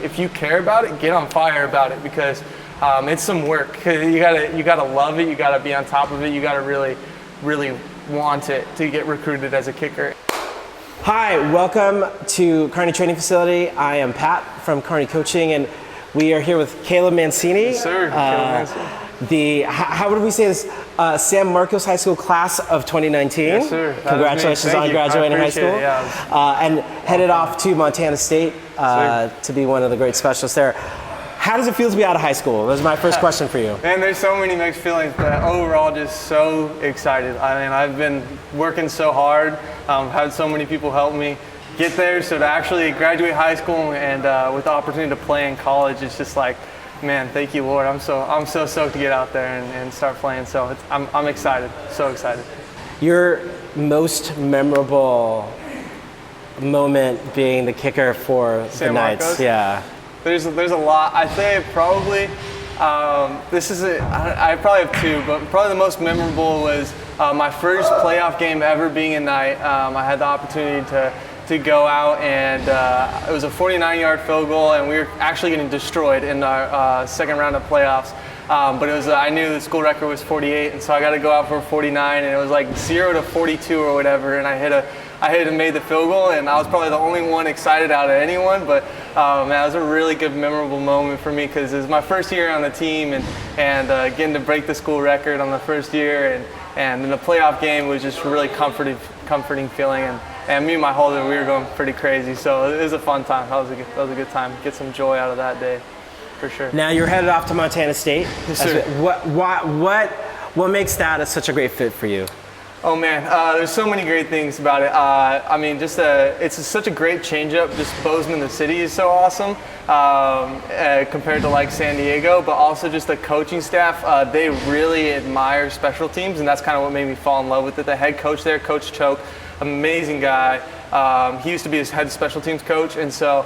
if you care about it, get on fire about it, because it's some work. You gotta love it. You gotta be on top of it. You gotta really want it to get recruited as a kicker. Hi, welcome to Kearney Training Facility. I am Pat from Kearney Coaching, and we are here with Caleb Mancini. Yes, sir. Caleb Mancini. How would we say this? San Marcos High School class of 2019. Yes, sir. Congratulations on graduating high school. It, yeah. And headed off to Montana State to be one of the great specialists there. How does it feel to be out of high school? That was my first question for you. Man, there's so many mixed feelings, but overall just so excited. I mean, I've been working so hard, had so many people help me get there, so to actually graduate high school and with the opportunity to play in college, it's just like, man, thank you, Lord. I'm so stoked to get out there and start playing, so I'm excited, so excited. Your most memorable moment being the kicker for the Knights? Yeah. There's a lot. I'd say probably, I probably have two, but probably the most memorable was my first playoff game ever being a Knight. I had the opportunity to go out, and it was a 49-yard field goal, and we were actually getting destroyed in our second round of playoffs. But it was I knew the school record was 48, and so I got to go out for 49, and it was like 0-42 or whatever, and I hit and made the field goal, and I was probably the only one excited out of anyone. But man, it was a really good, memorable moment for me, because it was my first year on the team, and getting to break the school record on the first year, and in the playoff game was just really comforting feeling, and me and my holder, we were going pretty crazy, so it was a fun time. That was a good time. Get some joy out of that day, for sure. Now you're headed off to Montana State. Yes, sir. What makes that such a great fit for you? Oh man, there's so many great things about it. I mean, it's such a great changeup. Just Bozeman, the city, is so awesome compared to like San Diego, but also just the coaching staff. They really admire special teams, and that's kind of what made me fall in love with it. The head coach there, Coach Choke, amazing guy. He used to be his head special teams coach, and so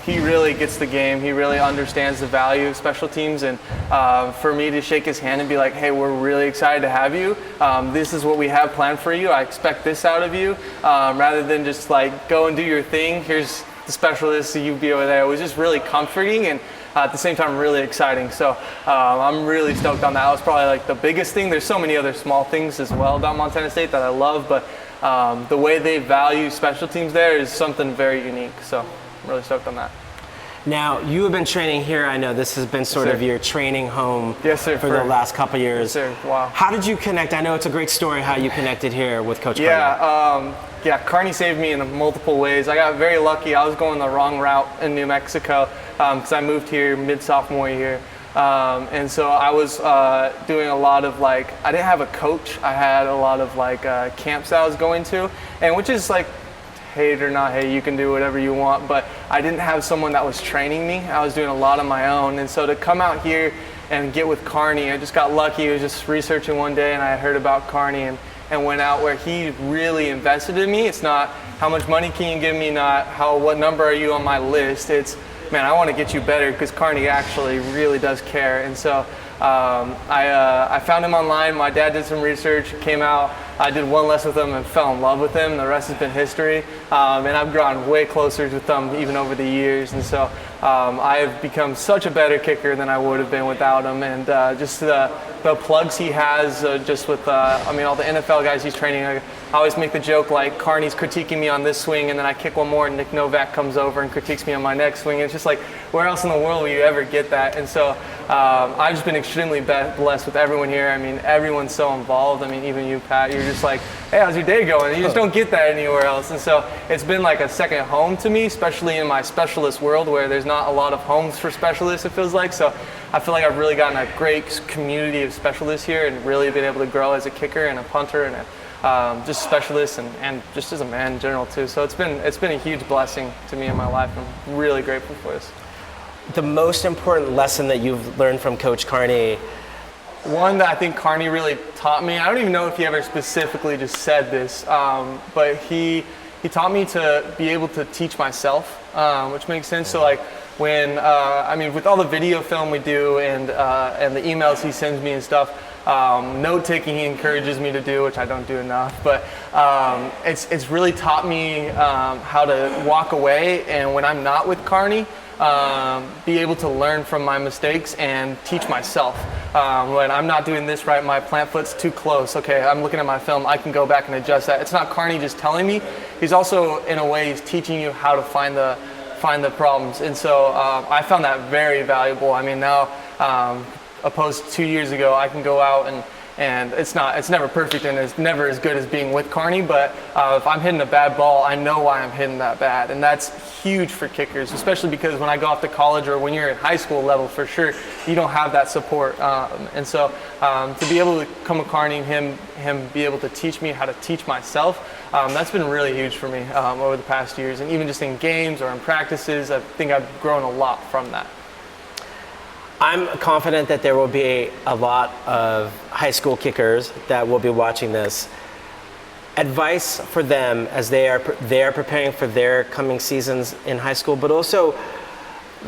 he really gets the game. He really understands the value of special teams, and for me to shake his hand and be like, hey, we're really excited to have you. This is what we have planned for you. I expect this out of you, rather than just like go and do your thing. Here's the specialist, so you be over there. It was just really comforting, and at the same time really exciting. So I'm really stoked on that. That was probably like the biggest thing. There's so many other small things as well about Montana State that I love, but the way they value special teams there is something very unique. So I'm really stoked on that. Now, you have been training here. I know this has been sort of your training home for the last couple years. Yes, sir. Wow. How did you connect? I know it's a great story how you connected here with Coach Kearney. Kearney saved me in multiple ways. I got very lucky. I was going the wrong route in New Mexico because I moved here mid-sophomore year. And so I was doing a lot of I didn't have a coach. I had a lot of camps that I was going to, and which is like, hate it or not, hey, you can do whatever you want, but I didn't have someone that was training me. I was doing a lot on my own, and so to come out here and get with Kearney, I just got lucky. I was just researching one day, and I heard about Kearney and went out where he really invested in me. It's not how much money can you give me, not what number are you on my list. It's, man, I want to get you better, because Kearney actually really does care. And so I found him online. My dad did some research, came out. I did one lesson with him and fell in love with him. The rest has been history. And I've grown way closer with them even over the years. And so I have become such a better kicker than I would have been without him. And just the plugs he has, just with all the NFL guys he's training. I always make the joke like Kearney's critiquing me on this swing, and then I kick one more, and Nick Novak comes over and critiques me on my next swing. It's just like, where else in the world will you ever get that? And so I've just been extremely blessed with everyone here. I mean, everyone's so involved. I mean, even you, Pat, you're just like, hey, how's your day going? You just don't get that anywhere else. And so it's been like a second home to me, especially in my specialist world where there's not a lot of homes for specialists, it feels like. So I feel like I've really gotten a great community of specialists here, and really been able to grow as a kicker and a punter and just specialist and just as a man in general too. So it's been a huge blessing to me in my life. I'm really grateful for this. The most important lesson that you've learned from Coach Kearney? One that I think Kearney really taught me, I don't even know if he ever specifically just said this, but he taught me to be able to teach myself, which makes sense. So like when, with all the video film we do and the emails he sends me and stuff, note taking he encourages me to do, which I don't do enough, but it's really taught me how to walk away, and when I'm not with Kearney, be able to learn from my mistakes and teach myself. When I'm not doing this right, my plant foot's too close. Okay, I'm looking at my film, I can go back and adjust that. It's not Carney just telling me. He's also, in a way, he's teaching you how to find the problems. And so I found that very valuable. I mean, now, opposed to 2 years ago, I can go out and it's never perfect and it's never as good as being with Carney, but if I'm hitting a bad ball, I know why I'm hitting that bad. And that's huge for kickers, especially because when I go off to college or when you're in high school level, for sure, you don't have that support. And so to be able to come with Carney and him be able to teach me how to teach myself, that's been really huge for me over the past years. And even just in games or in practices, I think I've grown a lot from that. I'm confident that there will be a lot of high school kickers that will be watching this. Advice for them as they are preparing for their coming seasons in high school, but also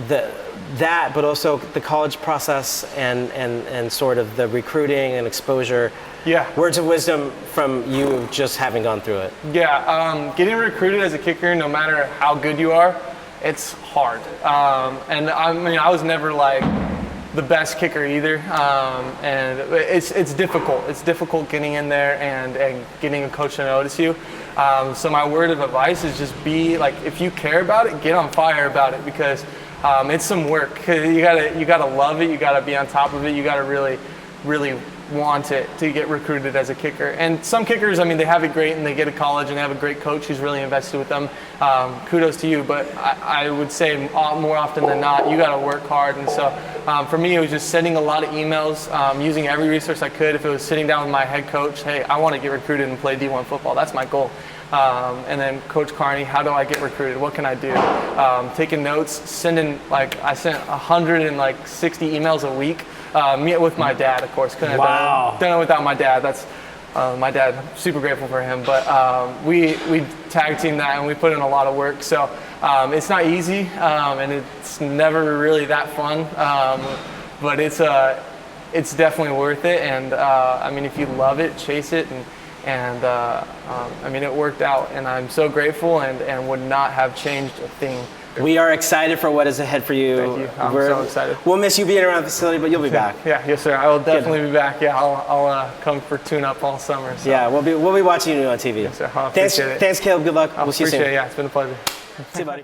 but also the college process and sort of the recruiting and exposure. Yeah. Words of wisdom from you just having gone through it. Yeah, getting recruited as a kicker, no matter how good you are, it's hard. And I mean, I was never like the best kicker either, and it's difficult. It's difficult getting in there and getting a coach to notice you. So my word of advice is just be like, if you care about it, get on fire about it, because it's some work. You gotta love it. You gotta be on top of it. You gotta really want it to get recruited as a kicker. And some kickers, I mean, they have it great and they get to college and they have a great coach who's really invested with them. Kudos to you, but I would say more often than not, you got to work hard. And so for me, it was just sending a lot of emails, using every resource I could. If it was sitting down with my head coach, hey, I want to get recruited and play D1 football. That's my goal. And then Coach Carney, how do I get recruited? What can I do? Taking notes, I sent 160 emails a week. Meet with my dad, of course. Couldn't have done it without my dad. That's my dad. Super grateful for him. But we tag team that and we put in a lot of work. So it's not easy and it's never really that fun. But it's definitely worth it. And I mean, if you love it, chase it. And I mean, it worked out. And I'm so grateful and would not have changed a thing. We are excited for what is ahead for you. Thank you. I'm so excited. We'll miss you being around the facility, but you'll be back. Yeah, yes, sir. I will definitely be back. Yeah, I'll come for tune-up all summer. So. Yeah, we'll be watching you on TV. Yes, sir. I appreciate it. Thanks, Caleb. Good luck. We'll see you soon. Yeah, it's been a pleasure. See you, buddy.